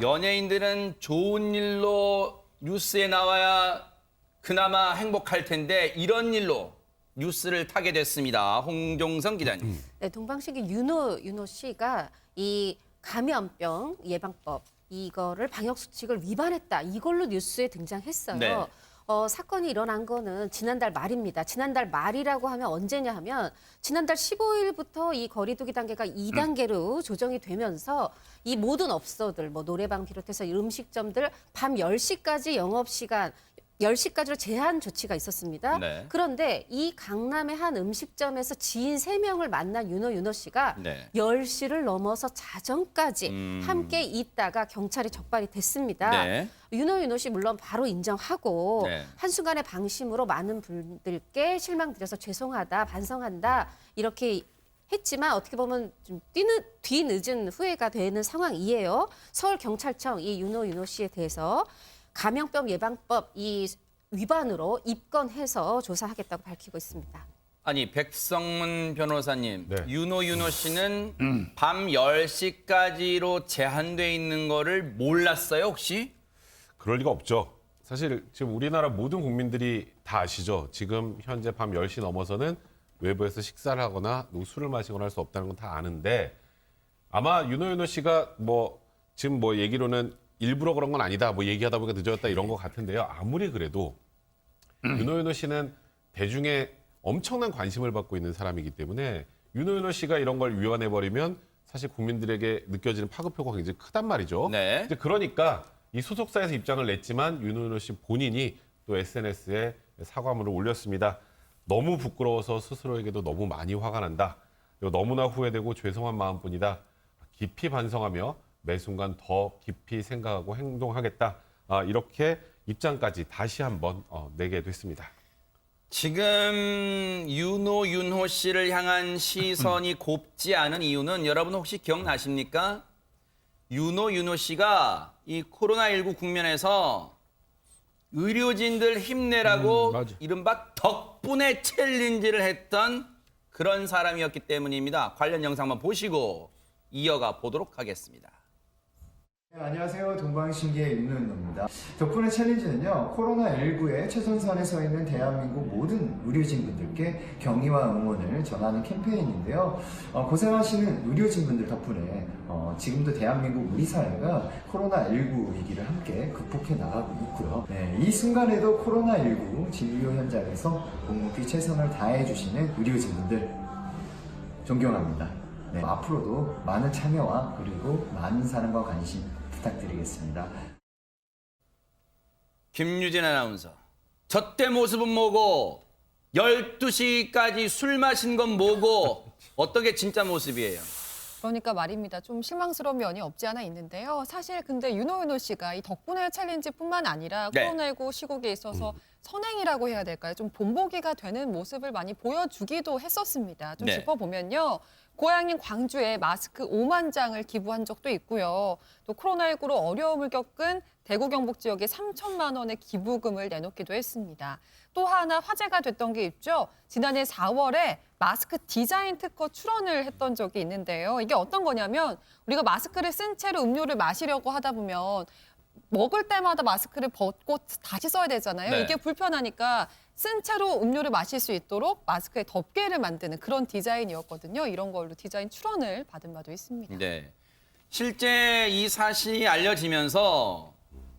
연예인들은 좋은 일로 뉴스에 나와야 그나마 행복할 텐데 이런 일로 뉴스를 타게 됐습니다. 홍종성 기자님. 네, 동방신기 윤호 씨가 이 감염병 예방법 이거를 방역 수칙을 위반했다. 이걸로 뉴스에 등장했어요. 네. 사건이 일어난 거는 지난달 말입니다. 지난달 말이라고 하면 언제냐 하면 지난달 15일부터 이 거리두기 단계가 2단계로 조정이 되면서 이 모든 업소들 뭐 노래방 비롯해서 음식점들 밤 10시까지 영업시간 10시까지로 제한 조치가 있었습니다. 네. 그런데 이 강남의 한 음식점에서 지인 3명을 만난 윤호 씨가 네. 10시를 넘어서 자정까지 함께 있다가 경찰에 적발이 됐습니다. 네. 윤호 씨 물론 바로 인정하고 네. 한순간의 방심으로 많은 분들께 실망드려서 죄송하다, 반성한다 이렇게 했지만 어떻게 보면 좀 뒤늦은 후회가 되는 상황이에요. 서울경찰청 이 윤호 씨에 대해서 감염병 예방법 이 위반으로 입건해서 조사하겠다고 밝히고 있습니다. 아니 백성문 변호사님, 네. 윤호 씨는 밤 10시까지로 제한돼 있는 거를 몰랐어요 혹시? 그럴 리가 없죠. 사실 지금 우리나라 모든 국민들이 다 아시죠. 지금 현재 밤 10시 넘어서는 외부에서 식사를 하거나 술을 마시거나 할 수 없다는 건 다 아는데 아마 윤호 씨가 지금 얘기로는 일부러 그런 건 아니다. 얘기하다 보니까 늦어졌다 이런 것 같은데요. 아무리 그래도 윤호 씨는 대중의 엄청난 관심을 받고 있는 사람이기 때문에 윤호 씨가 이런 걸 위반해버리면 사실 국민들에게 느껴지는 파급효과가 굉장히 크단 말이죠. 네. 이제 그러니까 이 소속사에서 입장을 냈지만 윤호 씨 본인이 또 SNS에 사과문을 올렸습니다. 너무 부끄러워서 스스로에게도 너무 많이 화가 난다. 그리고 너무나 후회되고 죄송한 마음뿐이다. 깊이 반성하며 매 순간 더 깊이 생각하고 행동하겠다. 이렇게 입장까지 다시 한번 내게 됐습니다. 지금 윤호 씨를 향한 시선이 곱지 않은 이유는 여러분 혹시 기억나십니까? 윤호 씨가 이 코로나19 국면에서 의료진들 힘내라고 이른바 덕분에 챌린지를 했던 그런 사람이었기 때문입니다. 관련 영상 한번 보시고 이어가 보도록 하겠습니다. 네, 안녕하세요. 동방신기의 윤노윤노입니다. 덕분에 챌린지는요, 코로나19의 최전선에 서 있는 대한민국 모든 의료진분들께 경의와 응원을 전하는 캠페인인데요. 고생하시는 의료진분들 덕분에 지금도 대한민국 우리 사회가 코로나19 위기를 함께 극복해 나가고 있고요. 네, 이 순간에도 코로나19 진료 현장에서 묵묵히 최선을 다해주시는 의료진분들 존경합니다. 네, 앞으로도 많은 참여와 그리고 많은 사랑과 관심 부탁드리겠습니다. 김유진 아나운서. 저때 모습은 뭐고 12시까지 술 마신 건 뭐고 어떤 게 진짜 모습이에요? 그러니까 말입니다. 좀 실망스러운 면이 없지 않아 있는데요. 사실 근데 윤호 씨가 이 덕분에 챌린지뿐만 아니라 네. 코로나19 시국에 있어서 선행이라고 해야 될까요? 좀 본보기가 되는 모습을 많이 보여주기도 했었습니다. 좀 네. 짚어보면요. 고향인 광주에 마스크 5만 장을 기부한 적도 있고요. 또 코로나19로 어려움을 겪은 대구 경북 지역에 3천만 원의 기부금을 내놓기도 했습니다. 또 하나 화제가 됐던 게 있죠. 지난해 4월에 마스크 디자인 특허 출원을 했던 적이 있는데요. 이게 어떤 거냐면 우리가 마스크를 쓴 채로 음료를 마시려고 하다 보면 먹을 때마다 마스크를 벗고 다시 써야 되잖아요. 네. 이게 불편하니까 쓴 채로 음료를 마실 수 있도록 마스크에 덮개를 만드는 그런 디자인이었거든요. 이런 걸로 디자인 출원을 받은 바도 있습니다. 네. 실제 이 사실이 알려지면서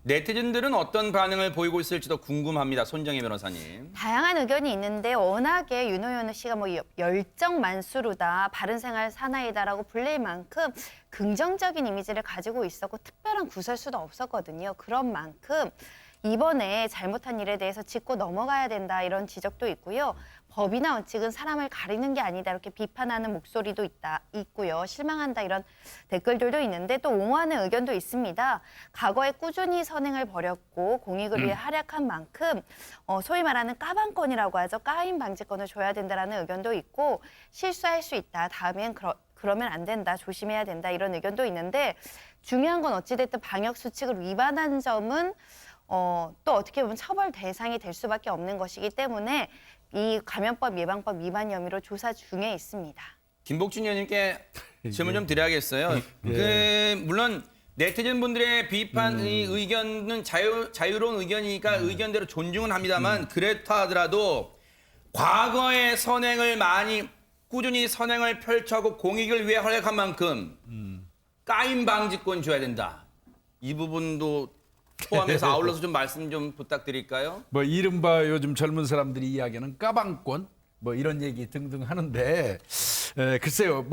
네티즌들은 어떤 반응을 보이고 있을지도 궁금합니다. 손정혜 변호사님. 다양한 의견이 있는데 워낙에 윤호 씨가 열정 만수르다, 바른생활 사나이다라고 불릴 만큼 긍정적인 이미지를 가지고 있었고 특별한 구설수도 없었거든요. 그런 만큼 이번에 잘못한 일에 대해서 짚고 넘어가야 된다 이런 지적도 있고요. 법이나 원칙은 사람을 가리는 게 아니다 이렇게 비판하는 목소리도 있고요. 실망한다 이런 댓글들도 있는데 또 옹호하는 의견도 있습니다. 과거에 꾸준히 선행을 벌였고 공익을 위해 활약한 만큼 소위 말하는 까방권이라고 하죠. 까임 방지권을 줘야 된다라는 의견도 있고 실수할 수 있다. 다음엔 그러면 안 된다. 조심해야 된다. 이런 의견도 있는데 중요한 건 어찌됐든 방역 수칙을 위반한 점은 또 어떻게 보면 처벌 대상이 될 수밖에 없는 것이기 때문에 이 감염법 예방법 위반 혐의로 조사 중에 있습니다. 김복준 의원님께 질문 좀 드려야겠어요. 물론 네티즌 분들의 비판 이 의견은 자유로운 의견이니까 의견대로 존중은 합니다만 그렇다 하더라도 과거의 선행을 꾸준히 선행을 펼쳐고 공익을 위해 활약한 만큼 까임 방지권 줘야 된다. 이 부분도 포함해서 아울러서 좀 말씀 좀 부탁드릴까요? 뭐 이른바 요즘 젊은 사람들이 이야기하는 까방권 뭐 이런 얘기 등등 하는데 글쎄요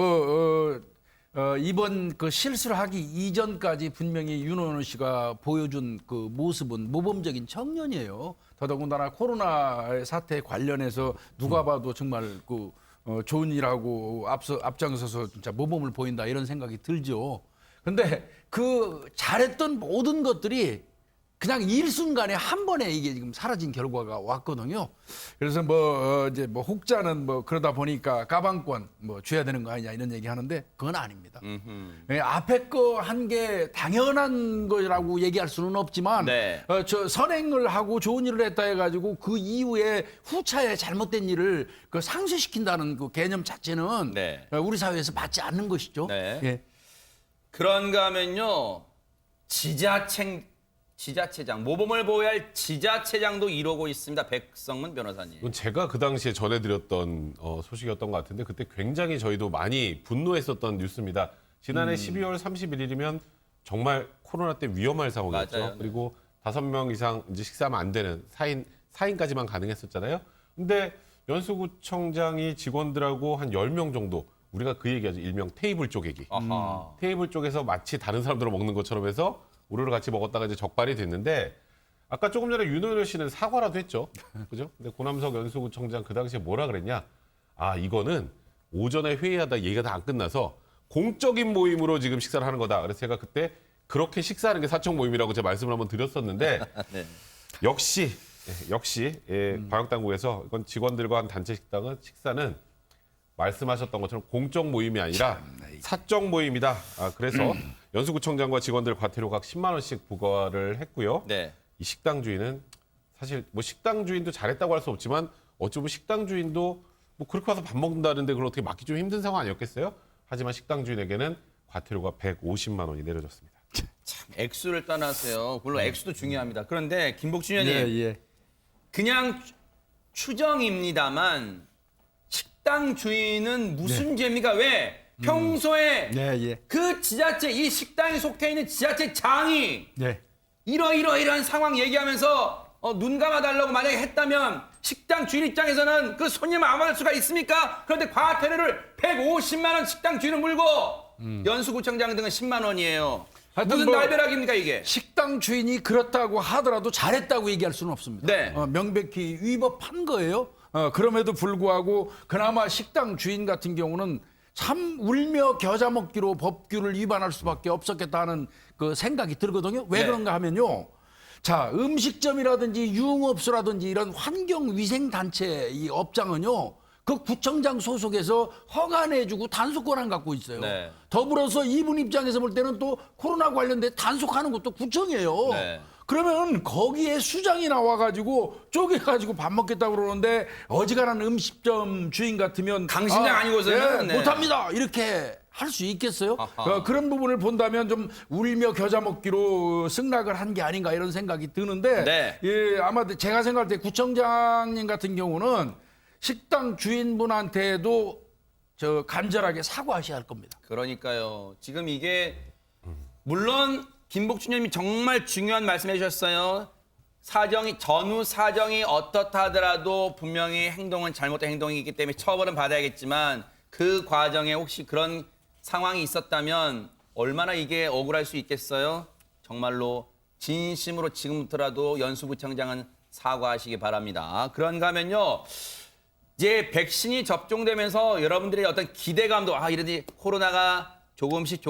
이번 그 실수를 하기 이전까지 분명히 윤호연 씨가 보여준 그 모습은 모범적인 청년이에요. 더더군다나 코로나 사태 관련해서 누가 봐도 정말 좋은 일하고 앞장서서 진짜 모범을 보인다 이런 생각이 들죠. 근데 그 잘했던 모든 것들이 그냥 일순간에 한 번에 이게 지금 사라진 결과가 왔거든요. 그래서 이제 혹자는 그러다 보니까 가방권 줘야 되는 거 아니냐 이런 얘기 하는데 그건 아닙니다. 앞에 거 한 게 당연한 거라고 얘기할 수는 없지만 네. 저 선행을 하고 좋은 일을 했다 해가지고 그 이후에 후차에 잘못된 일을 상쇄시킨다는 그 개념 자체는 네. 우리 사회에서 맞지 않는 것이죠. 네. 예. 그런가 하면요. 지자체장, 모범을 보호해야 할 지자체장도 이러고 있습니다. 백성문 변호사님. 이건 제가 그 당시에 전해드렸던 소식이었던 것 같은데 그때 굉장히 저희도 많이 분노했었던 뉴스입니다. 지난해 12월 31일이면 정말 코로나 때 위험할 상황이었죠. 맞아요. 네. 그리고 5명 이상 이제 식사하면 안 되는 4인까지만 가능했었잖아요. 근데 연수구청장이 직원들하고 한 10명 정도 우리가 그 얘기하죠. 일명 테이블 쪼개기. 아하. 테이블 쪽에서 마치 다른 사람들로 먹는 것처럼 해서 우리를 같이 먹었다가 이제 적발이 됐는데 아까 조금 전에 윤호연 씨는 사과라도 했죠. 그죠? 근데 고남석 연수구청장 그 당시에 뭐라 그랬냐? 아, 이거는 오전에 회의하다 얘기가 다 안 끝나서 공적인 모임으로 지금 식사를 하는 거다. 그래서 제가 그때 그렇게 식사하는 게 사적 모임이라고 제가 말씀을 한번 드렸었는데 네. 역시 방역당국에서 이건 직원들과 한 단체 식사는 말씀하셨던 것처럼 공적 모임이 아니라 사적 모임이다. 그래서 연수구청장과 직원들 과태료 각 10만 원씩 부과를 했고요. 네. 이 식당 주인은 사실 식당 주인도 잘했다고 할 수 없지만 어찌 보면 식당 주인도 그렇게 와서 밥 먹는다는데 그걸 어떻게 막기 좀 힘든 상황 아니었겠어요? 하지만 식당 주인에게는 과태료가 150만 원이 내려졌습니다. 액수를 떠나서요. 물론 액수도 중요합니다. 그런데 김복준 의원님 예. 그냥 추정입니다만 식당 주인은 무슨 죄입니까? 왜 평소에 예. 그 지자체 이 식당에 속해 있는 지자체 장이 예. 이러이러이러한 상황 얘기하면서 눈 감아달라고 만약에 했다면 식당 주인 입장에서는 그 손님 아무 말 수가 있습니까? 그런데 과태료를 150만 원 식당 주인은 물고 연수구청장 등은 10만 원이에요. 하여튼 무슨 날벼락입니까 이게? 식당 주인이 그렇다고 하더라도 잘했다고 얘기할 수는 없습니다. 네. 명백히 위법한 거예요. 그럼에도 불구하고 그나마 식당 주인 같은 경우는 참 울며 겨자 먹기로 법규를 위반할 수밖에 없었겠다는 그 생각이 들거든요. 왜 네. 그런가 하면요. 자, 음식점이라든지 유흥업소라든지 이런 환경위생단체 이 업장은요. 그 구청장 소속에서 허가내주고 단속권을 갖고 있어요. 네. 더불어서 이분 입장에서 볼 때는 또 코로나 관련돼 단속하는 것도 구청이에요. 네. 그러면 거기에 수장이 나와가지고 쪼개가지고 밥 먹겠다고 그러는데 어지간한 음식점 주인 같으면 강심장 아니고서는 네. 못합니다 이렇게 할 수 있겠어요? 아하. 그런 부분을 본다면 좀 울며 겨자 먹기로 승낙을 한 게 아닌가 이런 생각이 드는데 네. 예, 아마 제가 생각할 때 구청장님 같은 경우는 식당 주인분한테도 간절하게 사과하셔야 할 겁니다. 그러니까요. 지금 이게 물론 김복준 의원님이 정말 중요한 말씀해 주셨어요. 전후 사정이 어떻다 하더라도 분명히 행동은 잘못된 행동이기 때문에 처벌은 받아야겠지만 그 과정에 혹시 그런 상황이 있었다면 얼마나 이게 억울할 수 있겠어요? 정말로 진심으로 지금부터라도 연수구청장은 사과하시기 바랍니다. 그런가 하면요. 이제 백신이 접종되면서 여러분들의 어떤 기대감도 이러지 코로나가 조금씩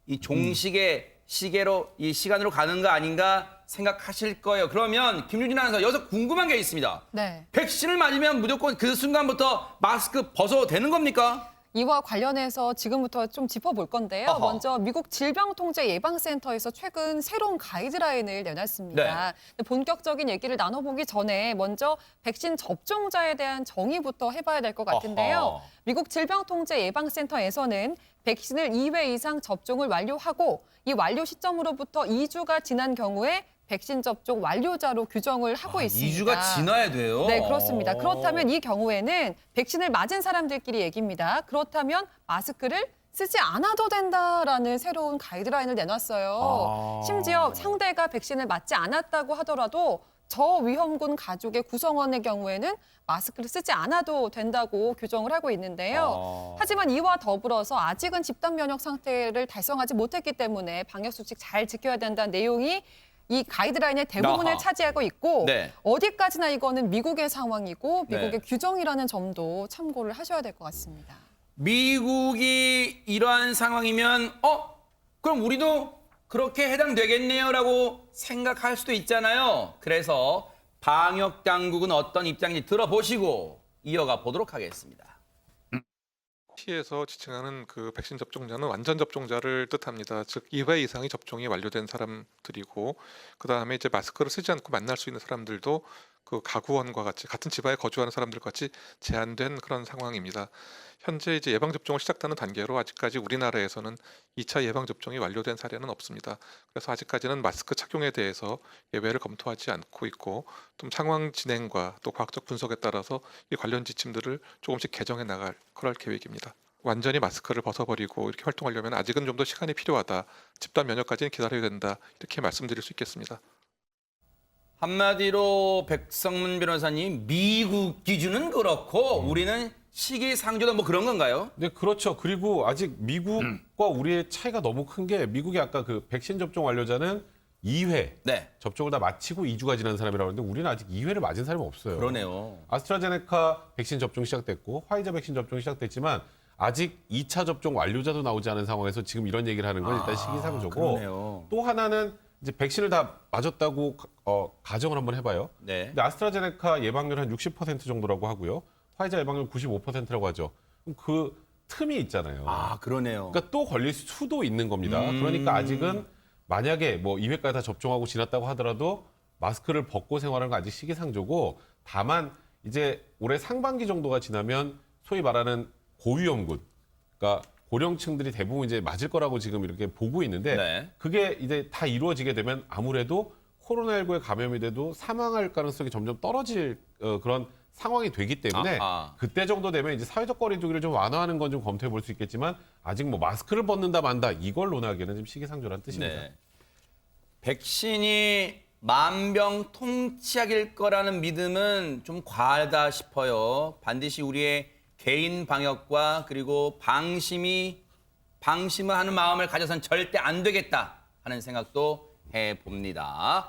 이 종식의 시계로 이 시간으로 가는 거 아닌가 생각하실 거예요. 그러면 김유진 아나운서 여기서 궁금한 게 있습니다. 네. 백신을 맞으면 무조건 그 순간부터 마스크 벗어도 되는 겁니까? 이와 관련해서 지금부터 좀 짚어볼 건데요. 어허. 먼저 미국 질병통제예방센터에서 최근 새로운 가이드라인을 내놨습니다. 본격적인 얘기를 나눠보기 전에 먼저 백신 접종자에 대한 정의부터 해봐야 될 것 같은데요. 어허. 미국 질병통제예방센터에서는 백신을 2회 이상 접종을 완료하고 이 완료 시점으로부터 2주가 지난 경우에 백신 접종 완료자로 규정을 하고 있습니다. 2주가 지나야 돼요? 네, 그렇습니다. 그렇다면 이 경우에는 백신을 맞은 사람들끼리 얘기입니다. 그렇다면 마스크를 쓰지 않아도 된다라는 새로운 가이드라인을 내놨어요. 심지어 상대가 백신을 맞지 않았다고 하더라도 저위험군 가족의 구성원의 경우에는 마스크를 쓰지 않아도 된다고 규정을 하고 있는데요. 하지만 이와 더불어서 아직은 집단 면역 상태를 달성하지 못했기 때문에 방역 수칙 잘 지켜야 된다는 내용이 이 가이드라인의 대부분을 아하. 차지하고 있고 네. 어디까지나 이거는 미국의 상황이고 미국의 네. 규정이라는 점도 참고를 하셔야 될 것 같습니다. 미국이 이러한 상황이면 그럼 우리도 그렇게 해당되겠네요라고 생각할 수도 있잖아요. 그래서 방역 당국은 어떤 입장인지 들어보시고 이어가 보도록 하겠습니다. T에서 지칭하는 그 백신 접종자는 완전 접종자를 뜻합니다. 즉 2회 이상의 접종이 완료된 사람들이고 그 다음에 이제 마스크를 쓰지 않고 만날 수 있는 사람들도 그 가구원과 같이 같은 집안에 거주하는 사람들과 같이 제한된 그런 상황입니다. 현재 이제 예방 접종을 시작하는 단계로 아직까지 우리나라에서는 2차 예방 접종이 완료된 사례는 없습니다. 그래서 아직까지는 마스크 착용에 대해서 예외를 검토하지 않고 있고 좀 상황 진행과 또 과학적 분석에 따라서 이 관련 지침들을 조금씩 개정해 나갈 그럴 계획입니다. 완전히 마스크를 벗어버리고 이렇게 활동하려면 아직은 좀 더 시간이 필요하다. 집단 면역까지는 기다려야 된다. 이렇게 말씀드릴 수 있겠습니다. 한마디로 백성문 변호사님, 미국 기준은 그렇고 우리는 시기상조다 뭐 그런 건가요? 네, 그렇죠. 그리고 아직 미국과 우리의 차이가 너무 큰 게 미국이 아까 그 백신 접종 완료자는 2회 네, 접종을 다 마치고 2주가 지난 사람이라고 하는데 우리는 아직 2회를 맞은 사람이 없어요. 그러네요. 아스트라제네카 백신 접종 시작됐고 화이자 백신 접종이 시작됐지만 아직 2차 접종 완료자도 나오지 않은 상황에서 지금 이런 얘기를 하는 건 일단 시기상조고 그러네요. 또 하나는 이제 백신을 다 맞았다고 가정을 한번 해봐요. 네. 근데 아스트라제네카 예방률 한 60% 정도라고 하고요. 화이자 예방률 95%라고 하죠. 그럼 그 틈이 있잖아요. 그러네요. 그러니까 또 걸릴 수도 있는 겁니다. 그러니까 아직은 만약에 뭐 2회까지 다 접종하고 지났다고 하더라도 마스크를 벗고 생활하는 건 아직 시기상조고 다만 이제 올해 상반기 정도가 지나면 소위 말하는 고위험군, 그러니까 고령층들이 대부분 이제 맞을 거라고 지금 이렇게 보고 있는데 네. 그게 이제 다 이루어지게 되면 아무래도 코로나19에 감염이 돼도 사망할 가능성이 점점 떨어질 그런 상황이 되기 때문에 아하. 그때 정도 되면 이제 사회적 거리두기를 좀 완화하는 건 좀 검토해 볼 수 있겠지만 아직 뭐 마스크를 벗는다 만다 이걸 논하기에는 좀 시기상조라는 뜻입니다. 네. 백신이 만병통치약일 거라는 믿음은 좀 과하다 싶어요. 반드시 우리의 개인 방역과 그리고 방심을 하는 마음을 가져선 절대 안 되겠다 하는 생각도 해봅니다.